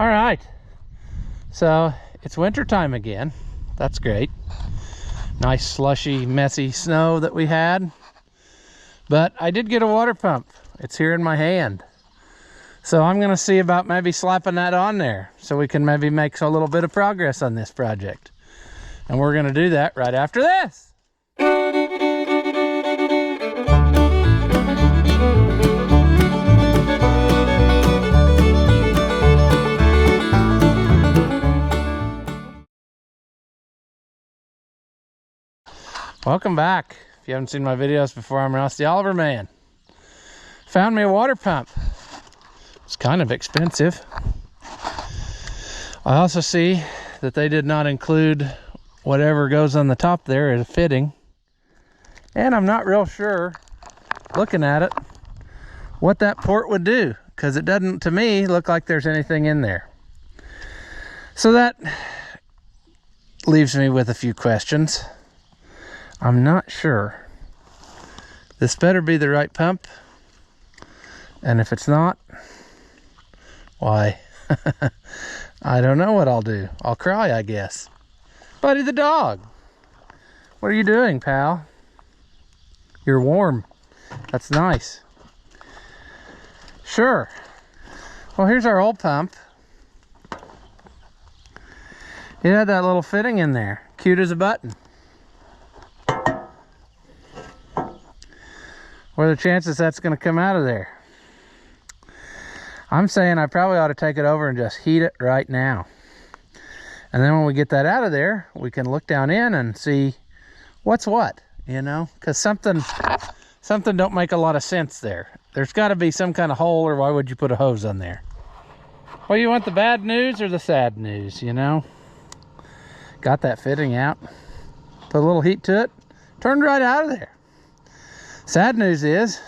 All right, so it's winter time again. That's great. Nice slushy, messy snow that we had. But I did get a water pump. It's here in my hand. So I'm gonna see about maybe slapping that on there so we can maybe make a little bit of progress on this project. And we're gonna do that right after this. Welcome back. If you haven't seen my videos before, I'm Ross the Oliver Man. Found me a water pump. It's kind of expensive. I also see that they did not include whatever goes on the top there as a fitting. And I'm not real sure, looking at it, what that port would do, because it doesn't, to me, look like there's anything in there. So that leaves me with a few questions. I'm not sure. This better be the right pump. And if it's not, why, I don't know what I'll do. I'll cry, I guess. Buddy the dog, what are you doing, pal? You're warm. That's nice. Sure. Well, here's our old pump. It had that little fitting in there, cute as a button. What are the chances that's going to come out of there? I'm saying I probably ought to take it over and just heat it right now. And then when we get that out of there, we can look down in and see what's what, you know? Because something don't make a lot of sense there. There's got to be some kind of hole, or why would you put a hose on there? Well, you want the bad news or the sad news, you know? Got that fitting out. Put a little heat to it. Turned right out of there. Sad news is,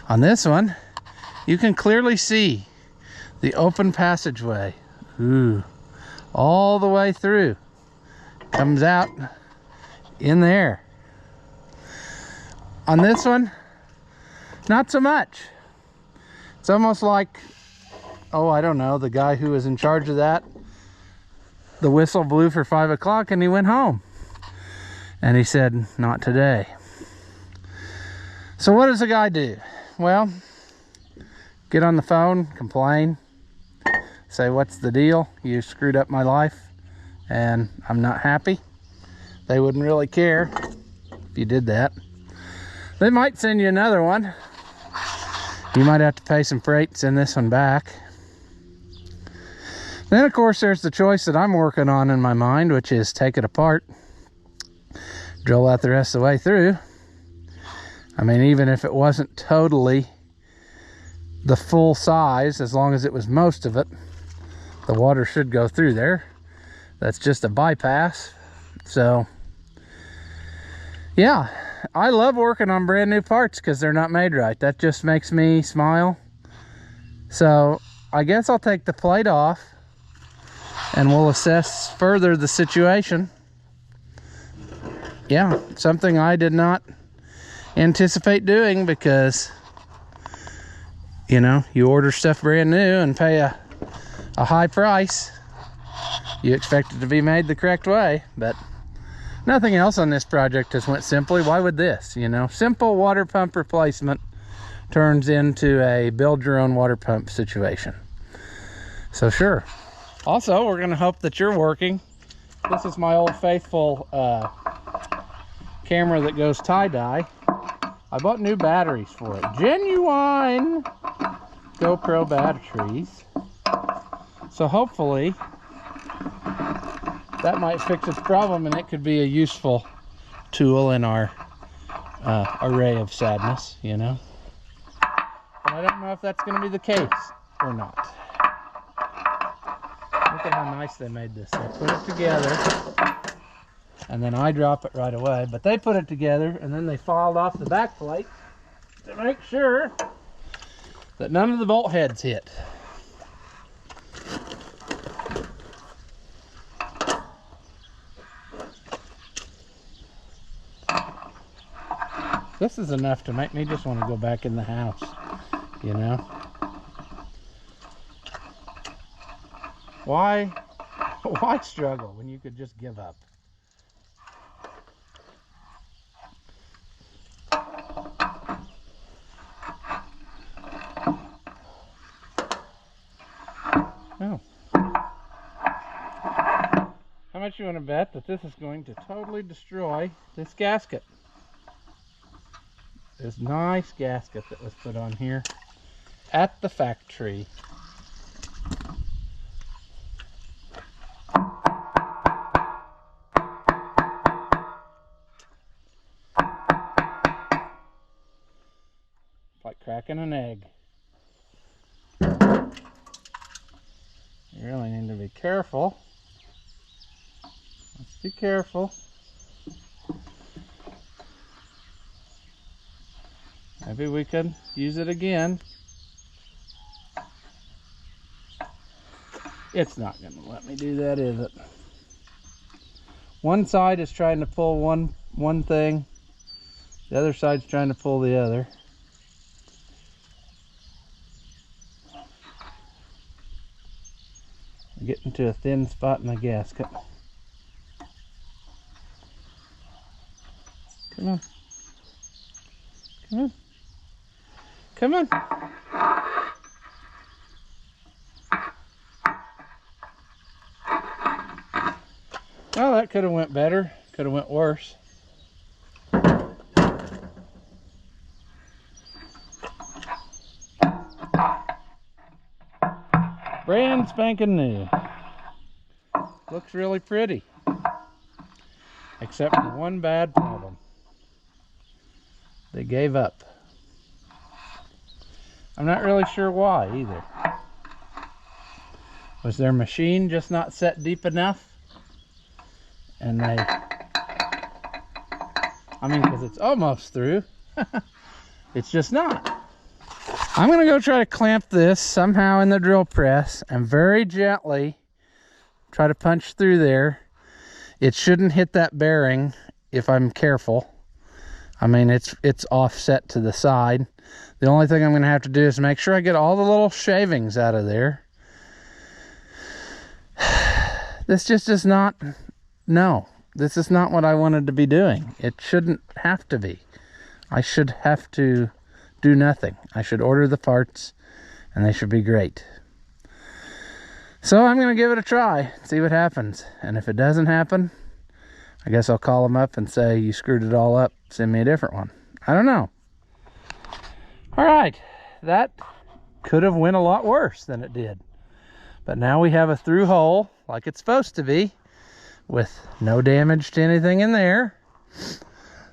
on this one, you can clearly see the open passageway. Ooh, all the way through. Comes out in there. On this one, not so much. It's almost like, oh, I don't know, the guy who was in charge of that, the whistle blew for 5 o'clock and he went home. And he said, not today. So what does the guy do? Well, get on the phone, complain, say, what's the deal? You screwed up my life and I'm not happy. They wouldn't really care if you did that. They might send you another one. You might have to pay some freight and send this one back. Then, of course, there's the choice that I'm working on in my mind, which is take it apart, drill out the rest of the way through. I mean, even if it wasn't totally the full size, as long as it was most of it, the water should go through there. That's just a bypass. So, yeah, I love working on brand new parts because they're not made right. That just makes me smile. So, I guess I'll take the plate off and we'll assess further the situation. Yeah, something I did not anticipate doing because, you know, you order stuff brand new and pay a high price. You expect it to be made the correct way, but nothing else on this project has went simply. Why would this, you know? Simple water pump replacement turns into a build your own water pump situation. So sure. Also, we're gonna hope that you're working. This is my old faithful camera that goes tie-dye. I bought new batteries for it. Genuine GoPro batteries. So hopefully that might fix its problem and it could be a useful tool in our array of sadness, you know. But I don't know if that's going to be the case or not. Look at how nice they made this. They put it together and then I drop it right away, but they put it together and then they filed off the back plate to make sure that none of the bolt heads hit. This is enough to make me just want to go back in the house, you know. Why struggle when you could just give up? Oh. How much you want to bet that this is going to totally destroy this gasket? This nice gasket that was put on here at the factory. Like cracking an egg. You really need to be careful. Let's be careful. Maybe we could use it again. It's not going to let me do that, is it? One side is trying to pull one thing. The other side's trying to pull the other. I'm getting to a thin spot in the gasket. Come on. Come on. Come on. Well, that could have went better. Could have went worse. Brand spanking new. Looks really pretty. Except for one bad problem. They gave up. I'm not really sure why either. Was their machine just not set deep enough? And I mean, because it's almost through. It's just not. I'm going to go try to clamp this somehow in the drill press and very gently try to punch through there. It shouldn't hit that bearing if I'm careful. I mean, it's offset to the side. The only thing I'm going to have to do is make sure I get all the little shavings out of there. This just is not, no, this is not what I wanted to be doing. It shouldn't have to be. I should have to do nothing. I should order the parts and they should be great. So I'm going to give it a try, see what happens. And if it doesn't happen, I guess I'll call them up and say, you screwed it all up, send me a different one. I don't know. All right, that could have went a lot worse than it did. But now we have a through hole like it's supposed to be with no damage to anything in there.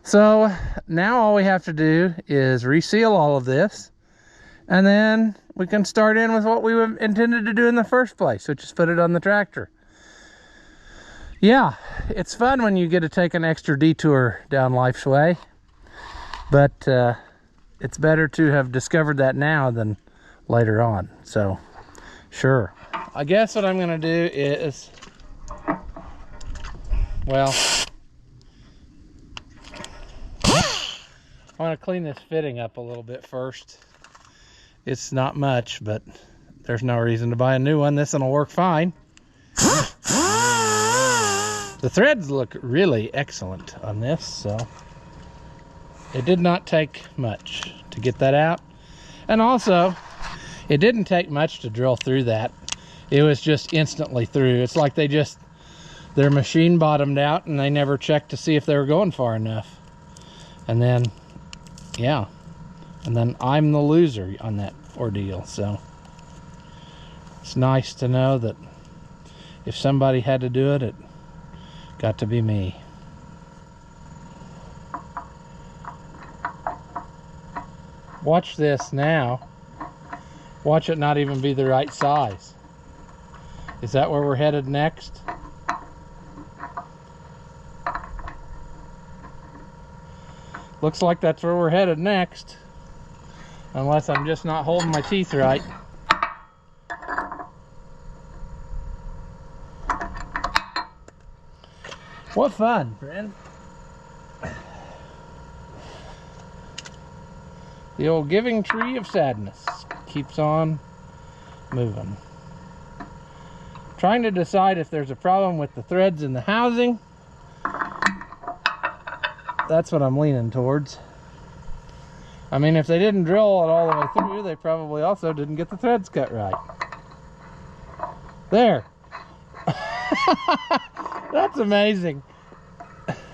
So now all we have to do is reseal all of this, and then we can start in with what we intended to do in the first place, which is put it on the tractor. Yeah, it's fun when you get to take an extra detour down life's way, but it's better to have discovered that now than later on. So sure, I guess what I'm going to do is, well, I want to clean this fitting up a little bit first. It's not much, but there's no reason to buy a new one. This one will work fine. The threads look really excellent on this, so it did not take much to get that out. And also, it didn't take much to drill through that. It was just instantly through. It's like their machine bottomed out and they never checked to see if they were going far enough. And then, yeah, and then I'm the loser on that ordeal. So it's nice to know that if somebody had to do it, it got to be me. Watch this now. Watch it not even be the right size. Is that where we're headed next? Looks like that's where we're headed next. Unless I'm just not holding my teeth right. What fun, friend. The old giving tree of sadness keeps on moving. Trying to decide if there's a problem with the threads in the housing. That's what I'm leaning towards. I mean, if they didn't drill it all the way through, they probably also didn't get the threads cut right. There. That's amazing.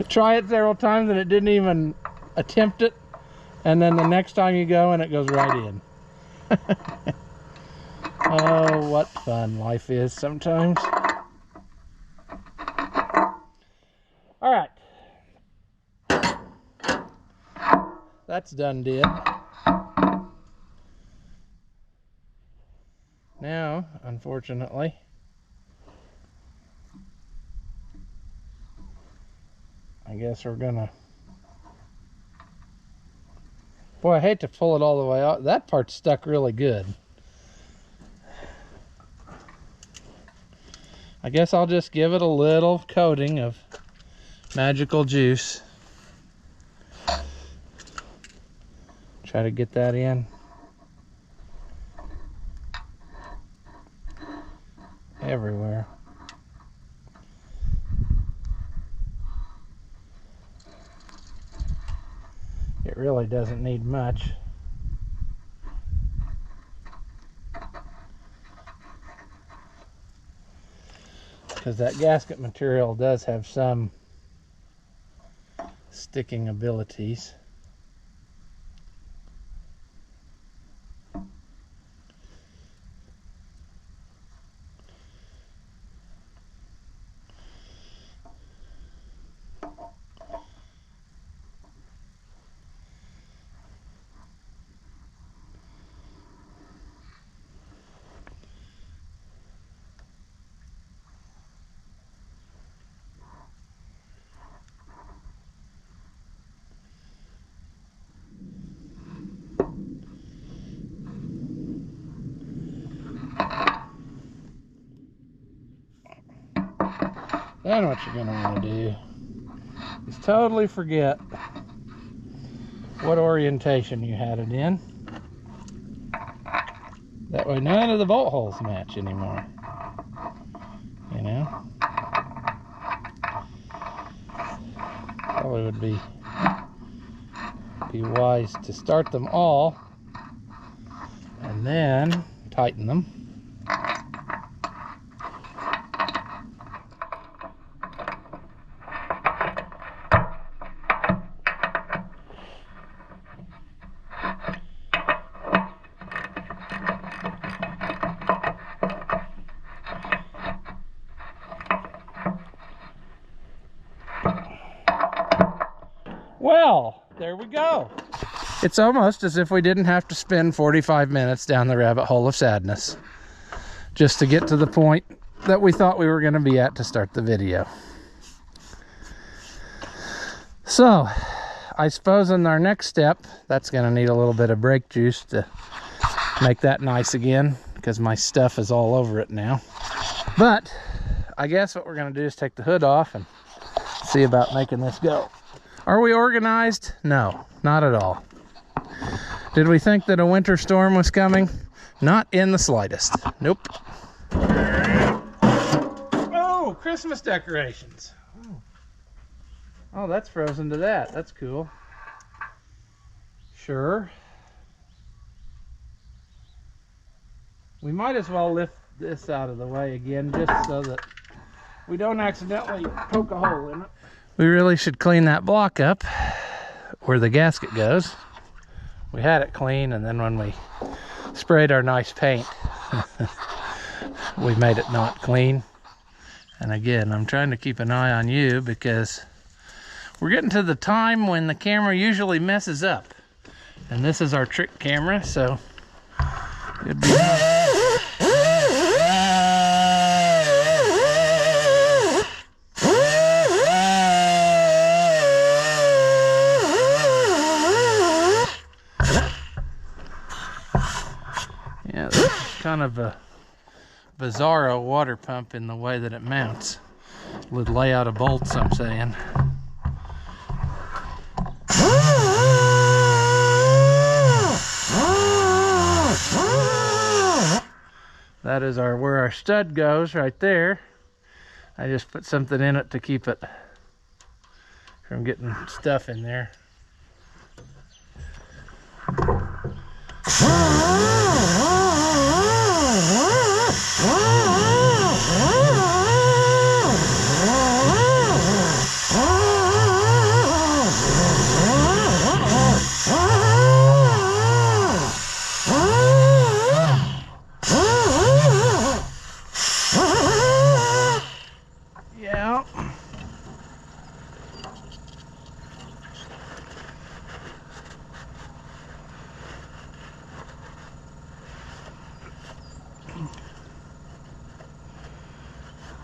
Try it several times and it didn't even attempt it. And then the next time you go and it goes right in. Oh, what fun life is sometimes. All right. That's done did. Now, unfortunately, I guess we're gonna... Boy, I hate to pull it all the way out. That part's stuck really good. I guess I'll just give it a little coating of magical juice. Try to get that in. Everywhere. It really doesn't need much. Because that gasket material does have some sticking abilities. Then what you're going to want to do is totally forget what orientation you had it in. That way none of the bolt holes match anymore. You know? Probably would be wise to start them all and then tighten them. Well, there we go. It's almost as if we didn't have to spend 45 minutes down the rabbit hole of sadness just to get to the point that we thought we were going to be at to start the video. So, I suppose in our next step, that's going to need a little bit of brake juice to make that nice again, because my stuff is all over it now. But I guess what we're going to do is take the hood off and see about making this go. Are we organized? No, not at all. Did we think that a winter storm was coming? Not in the slightest. Nope. Oh, Christmas decorations. Oh, that's frozen to that. That's cool. Sure. We might as well lift this out of the way again just so that we don't accidentally poke a hole in it. We really should clean that block up where the gasket goes. We had it clean, and then when we sprayed our nice paint, we made it not clean. And again, I'm trying to keep an eye on you because we're getting to the time when the camera usually messes up. And this is our trick camera, so it'd be yeah, that's kind of a bizarro water pump in the way that it mounts. Would lay out of bolts, I'm saying. That is where our stud goes right there. I just put something in it to keep it from getting stuff in there. Yeah.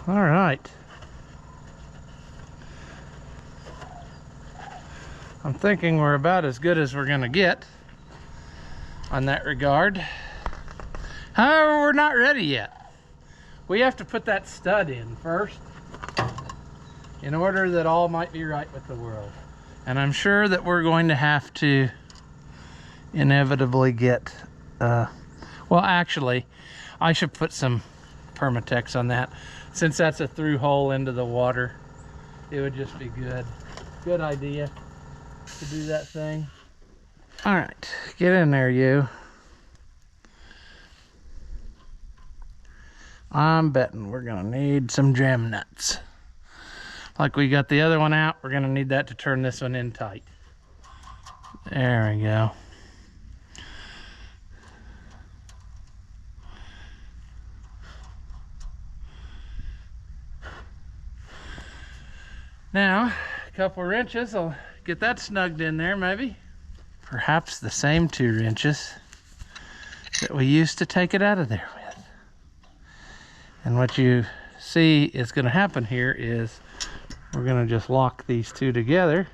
All right. I'm thinking we're about as good as we're gonna get on that regard. However, we're not ready yet. We have to put that stud in first in order that all might be right with the world. And I'm sure that we're going to have to inevitably get, well, actually, I should put some Permatex on that. Since that's a through hole into the water, it would just be good idea to do that thing. All right, get in there, you. I'm betting we're gonna need some jam nuts. Like we got the other one out, we're gonna need that to turn this one in tight. There we go. Now, a couple wrenches will get that snugged in there, maybe. Perhaps the same 2 wrenches that we used to take it out of there with. And what you see is going to happen here is we're going to just lock these 2 together.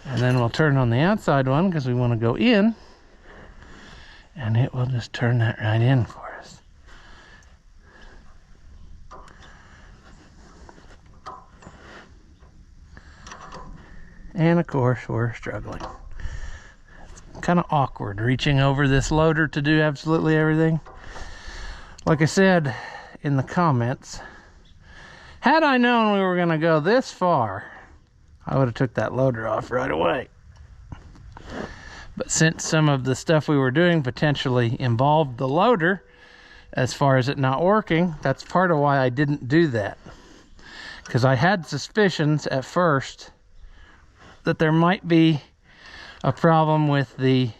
And then we'll turn on the outside one because we want to go in. And it will just turn that right in for us. And of course, we're struggling. It's kind of awkward reaching over this loader to do absolutely everything. Like I said in the comments, had I known we were going to go this far, I would have took that loader off right away. But since some of the stuff we were doing potentially involved the loader, as far as it not working, that's part of why I didn't do that. Because I had suspicions at first that there might be a problem with the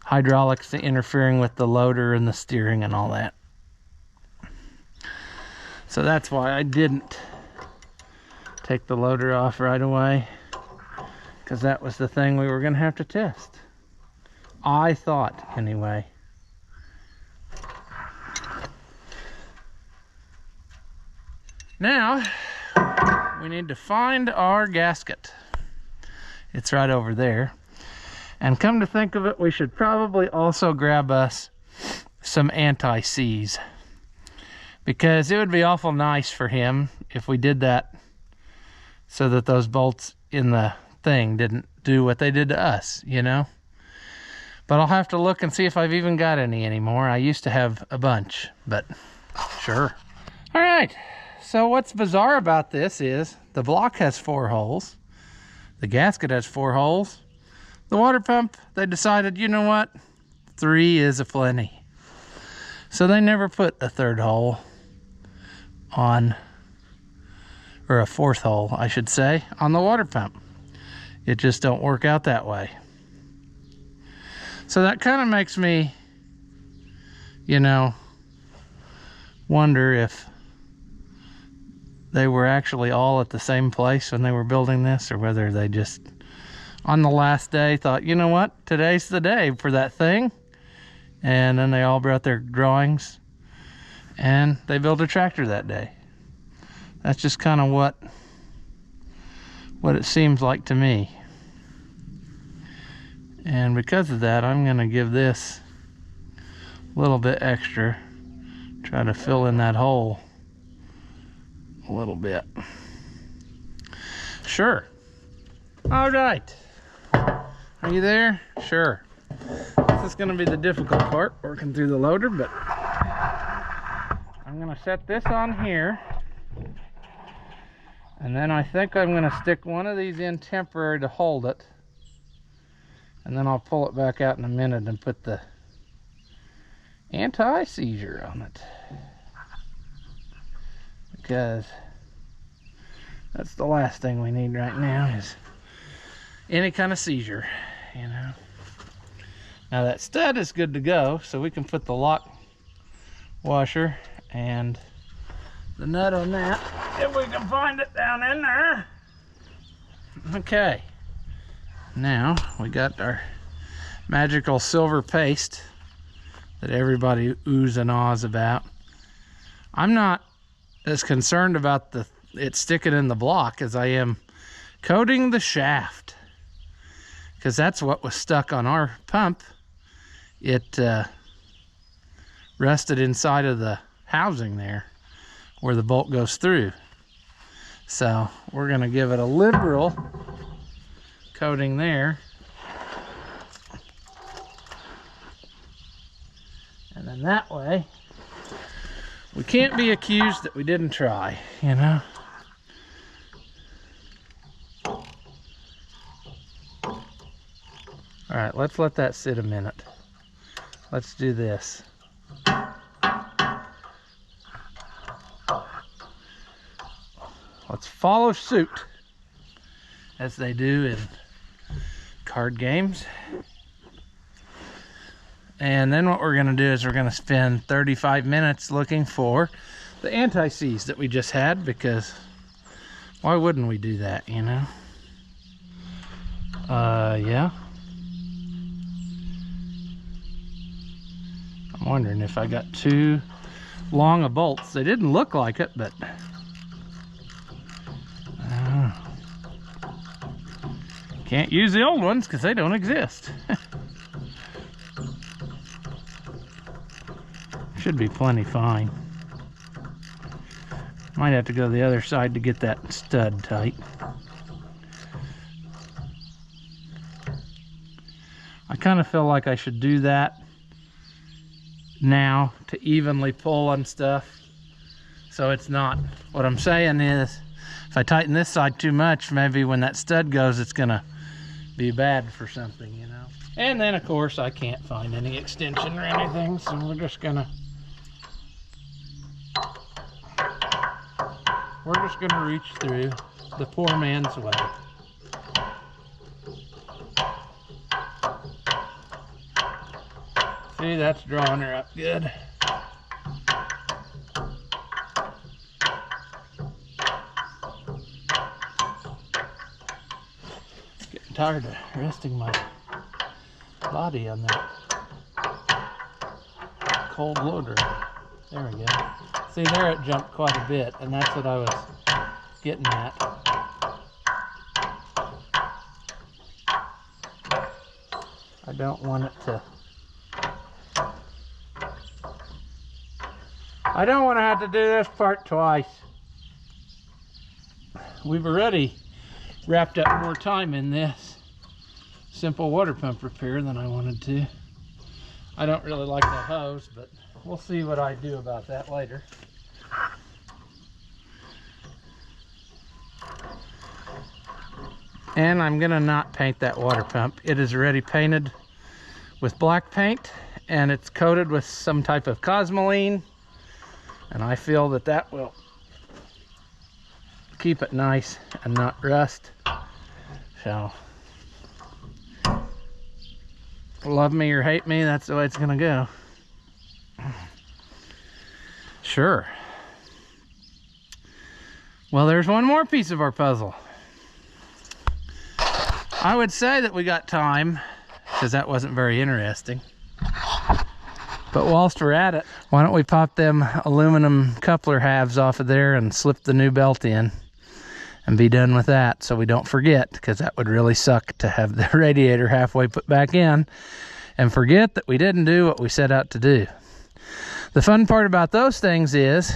hydraulics interfering with the loader and the steering and all that. So that's why I didn't take the loader off right away, because that was the thing we were going to have to test. I thought, anyway. Now, we need to find our gasket. It's right over there. And come to think of it, we should probably also grab us some anti-seize, because it would be awful nice for him if we did that so that those bolts in the thing didn't do what they did to us, you know? But I'll have to look and see if I've even got any anymore. I used to have a bunch, but sure. All right. So what's bizarre about this is the block has 4 holes. The gasket has 4 holes. The water pump, they decided, you know what? 3 is a plenty. So they never put a 3rd hole on, or a 4th hole, I should say, on the water pump. It just don't work out that way. So that kind of makes me, you know, wonder if they were actually all at the same place when they were building this, or whether they just, on the last day, thought, you know what, today's the day for that thing. And then they all brought their drawings and they built a tractor that day. That's just kind of what it seems like to me. And because of that, I'm going to give this a little bit extra, try to fill in that hole a little bit. Sure. All right. Are you there? Sure. This is going to be the difficult part, working through the loader, but I'm going to set this on here. And then I think I'm going to stick one of these in temporary to hold it. And then I'll pull it back out in a minute and put the anti-seizure on it. Because that's the last thing we need right now, is any kind of seizure, you know. Now that stud is good to go, so we can put the lock washer and the nut on that, if we can find it down in there. Okay, now we got our magical silver paste that everybody oohs and ahs about. I'm not as concerned about it sticking in the block as I am coating the shaft, because that's what was stuck on our pump. It rested inside of the housing there where the bolt goes through. So we're going to give it a liberal coating there. And then that way, we can't be accused that we didn't try, you know? All right, let's let that sit a minute. Let's do this. Let's follow suit, as they do in card games. And then what we're gonna do is we're gonna spend 35 minutes looking for the anti-seize that we just had, because why wouldn't we do that, you know? Yeah. I'm wondering if I got too long of bolts. They didn't look like it, but can't use the old ones because they don't exist. Should be plenty fine. Might have to go to the other side to get that stud tight. I kind of feel like I should do that now to evenly pull on stuff, so it's not, what I'm saying is, if I tighten this side too much, maybe when that stud goes, it's gonna be bad for something, you know. And then of course I can't find any extension or anything, so we're just gonna reach through the poor man's way. See, that's drawing her up good. Getting tired of resting my body on that cold loader. There we go. See, there it jumped quite a bit, and that's what I was getting at. I don't want it to, I don't want to have to do this part twice. We've already wrapped up more time in this simple water pump repair than I wanted to. I don't really like the hose, but we'll see what I do about that later. And I'm gonna not paint that water pump. It is already painted with black paint, and it's coated with some type of cosmoline, and I feel that that will keep it nice and not rust. So, love me or hate me, that's the way it's gonna go. Sure. Well, there's one more piece of our puzzle. I would say that we got time, because that wasn't very interesting. But whilst we're at it, why don't we pop them aluminum coupler halves off of there and slip the new belt in and be done with that, so we don't forget, because that would really suck to have the radiator halfway put back in and forget that we didn't do what we set out to do. The fun part about those things is,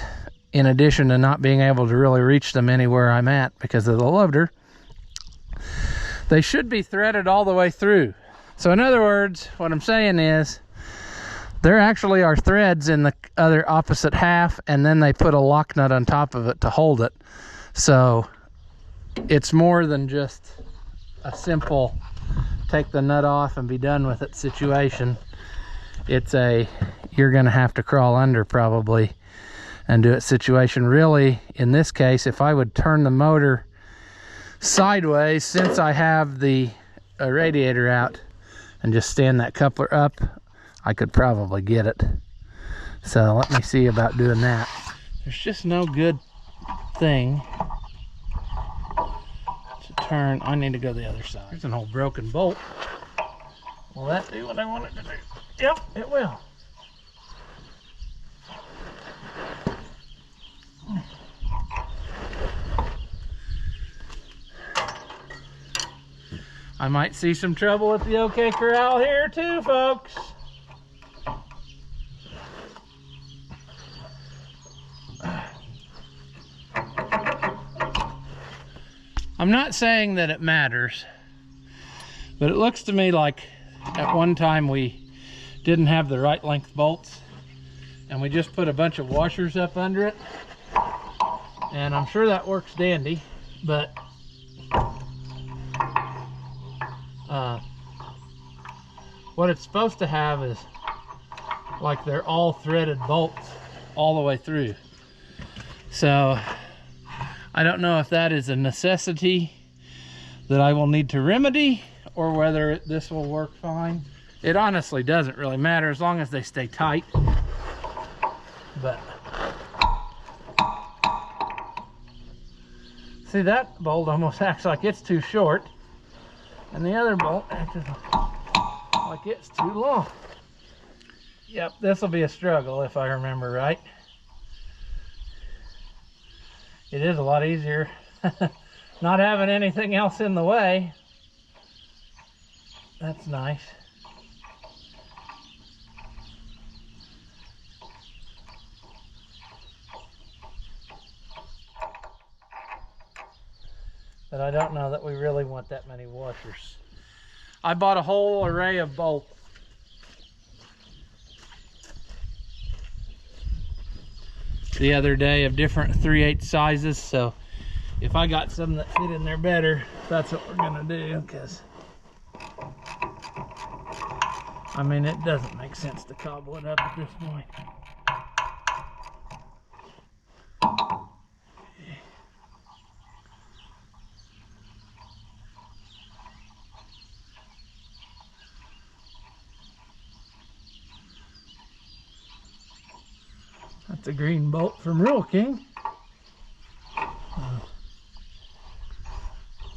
in addition to not being able to really reach them anywhere I'm at because of the loader, they should be threaded all the way through. So in other words, what I'm saying is, there actually are threads in the other opposite half, and then they put a lock nut on top of it to hold it. So it's more than just a simple take the nut off and be done with it situation. It's a, you're gonna have to crawl under probably and do it situation. Really, in this case, if I would turn the motor sideways, since I have the radiator out, and just stand that coupler up, I could probably get it. So let me see about doing that. There's just no good thing to turn. I need to go the other side. There's an old broken bolt. Will that do what I want it to do? Yep, it will. I might see some trouble with the OK Corral here too, folks. I'm not saying that it matters, but it looks to me like at one time we didn't have the right length bolts, and we just put a bunch of washers up under it, and I'm sure that works dandy, but what it's supposed to have is like they're all threaded bolts all the way through. So I don't know if that is a necessity that I will need to remedy, or whether this will work fine. It honestly doesn't really matter as long as they stay tight. But see, that bolt almost acts like it's too short, and the other bolt acts like it's too long. Yep, this will be a struggle if I remember right. It is a lot easier not having anything else in the way. That's nice. But I don't know that we really want that many washers. I bought a whole array of bolts. The other day of different 3/8 sizes, so if I got some that fit in there better, that's what we're gonna do, because I mean, it doesn't make sense to cobble it up at this point. That's a green bolt from Rural King.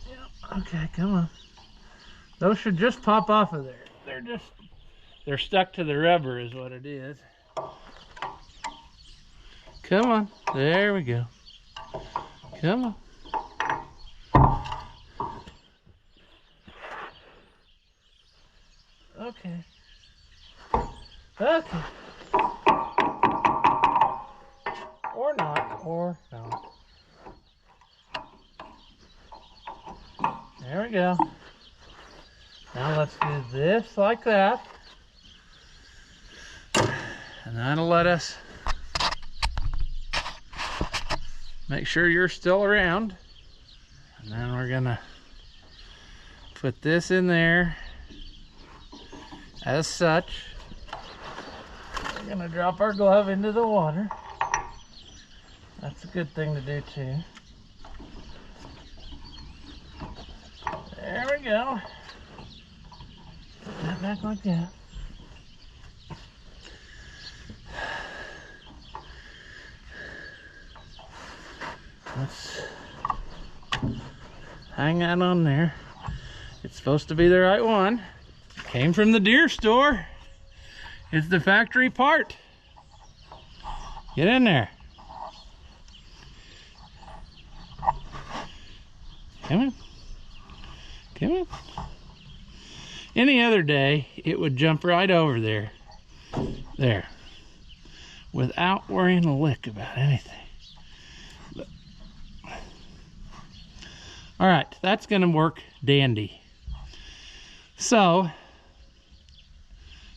Yep, okay, come on. Those should just pop off of there. They're stuck to the rubber is what it is. Come on, there we go. Come on. Okay. Okay. Or not, or no. There we go. Now let's do this like that. And that'll let us make sure you're still around. And then we're gonna put this in there as such. We're gonna drop our glove into the water. That's a good thing to do too. There we go. Put that back like that. Let's hang that on there. It's supposed to be the right one. Came from the Deere store. It's the factory part. Get in there. Come on. Come on. Any other day, it would jump right over there. There. Without worrying a lick about anything. But, all right, that's going to work dandy. So,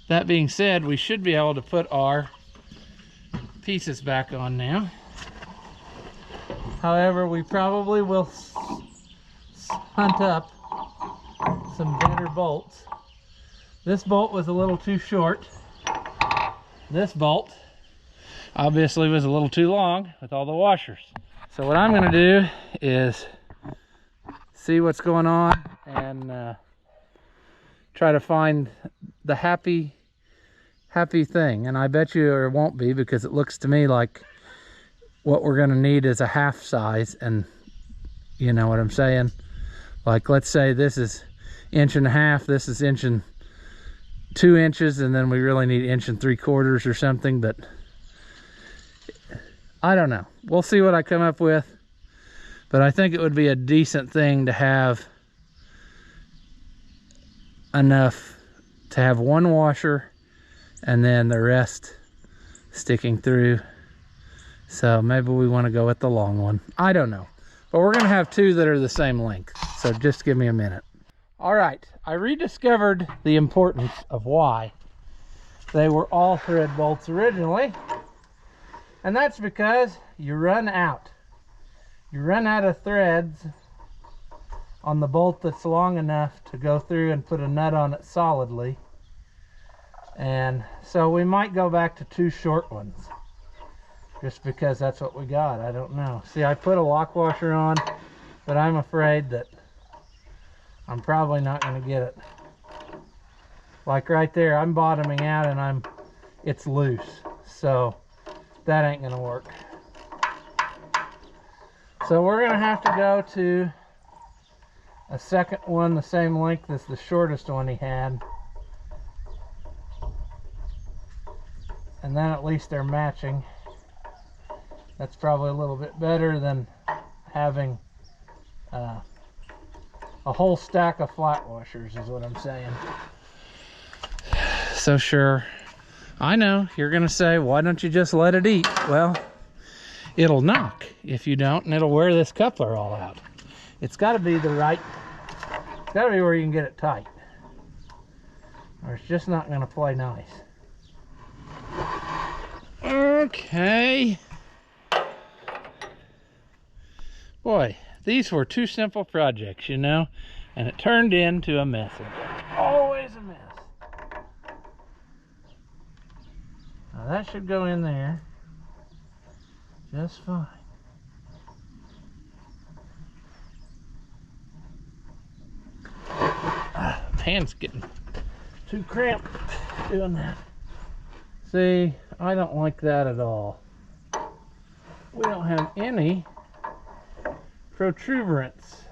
That being said, we should be able to put our pieces back on now. However, we probably will hunt up some better bolts. This bolt was a little too short. This bolt obviously was a little too long with all the washers. So what I'm going to do is see what's going on and try to find the happy thing. And I bet you it won't be, because it looks to me like what we're going to need is a half size. And you know what I'm saying? Like, let's say this is 1.5 inches, this is 2 inches, and then we really need 1 3/4 or something. But I don't know. We'll see what I come up with. But I think it would be a decent thing to have enough to have one washer and then the rest sticking through. So maybe we want to go with the long one. I don't know. But we're going to have two that are the same length. So just give me a minute. All right. I rediscovered the importance of why they were all thread bolts originally. And that's because you run out. You run out of threads on the bolt that's long enough to go through and put a nut on it solidly. And so we might go back to 2 short ones, just because that's what we got. I don't know. See, I put a lock washer on, but I'm afraid that I'm probably not going to get it. Like right there, I'm bottoming out and it's loose. So that ain't going to work. So we're going to have to go to a second one the same length as the shortest one he had. And then at least they're matching. That's probably a little bit better than having a whole stack of flat washers, is what I'm saying. So sure, I know you're gonna say, why don't you just let it eat? Well, it'll knock if you don't, and it'll wear this coupler all out. It's got to be the right, it's got to be where you can get it tight, or it's just not gonna play nice. Okay. Boy, these were 2 simple projects, you know, and it turned into a mess. Always a mess. Now that should go in there just fine. Hand's getting too cramped doing that. See, I don't like that at all. We don't have any protuberance.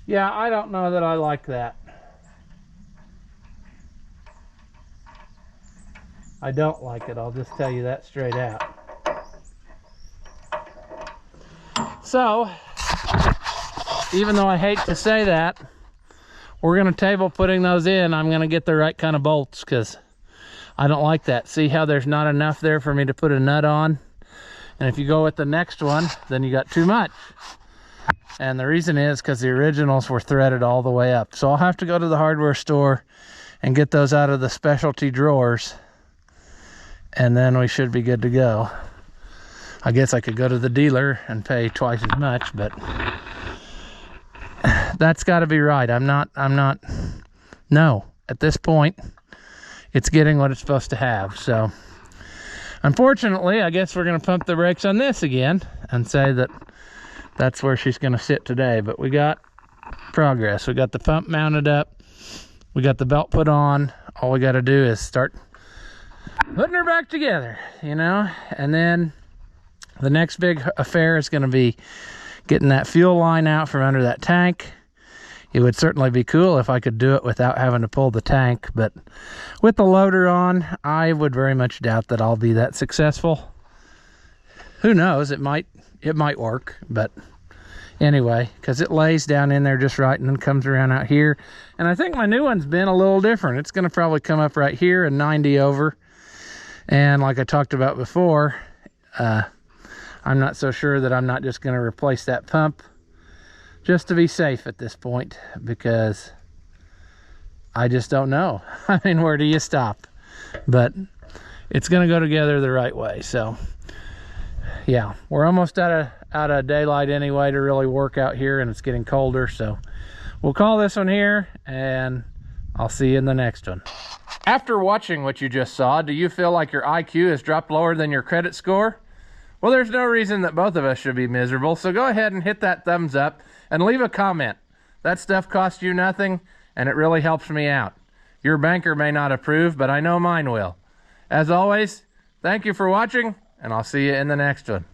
Yeah, I don't know that I like that. I don't like it, I'll just tell you that straight out. So, even though I hate to say that, we're going to table putting those in. I'm going to get the right kind of bolts, because I don't like that. See how there's not enough there for me to put a nut on? And if you go with the next one, then you got too much. And the reason is because the originals were threaded all the way up. So I'll have to go to the hardware store and get those out of the specialty drawers. And then we should be good to go. I guess I could go to the dealer and pay twice as much, but that's got to be right. No, at this point, it's getting what it's supposed to have. So, unfortunately, I guess we're going to pump the brakes on this again and say that that's where she's going to sit today. But we got progress. We got the pump mounted up. We got the belt put on. All we got to do is start putting her back together, you know, and then the next big affair is going to be getting that fuel line out from under that tank. It would certainly be cool if I could do it without having to pull the tank, but with the loader on, I would very much doubt that I'll be that successful. Who knows, it might work, but anyway, because it lays down in there just right and then comes around out here. And I think my new one's been a little different. It's going to probably come up right here and 90 over. And like I talked about before, I'm not so sure that I'm not just going to replace that pump just to be safe at this point, because I just don't know. I mean, where do you stop? But it's going to go together the right way. So yeah, we're almost out of daylight anyway to really work out here, and it's getting colder. So we'll call this one here, and I'll see you in the next one. After watching what you just saw, do you feel like your IQ has dropped lower than your credit score? Well, there's no reason that both of us should be miserable, so go ahead and hit that thumbs up and leave a comment. That stuff costs you nothing, and it really helps me out. Your banker may not approve, but I know mine will. As always, thank you for watching, and I'll see you in the next one.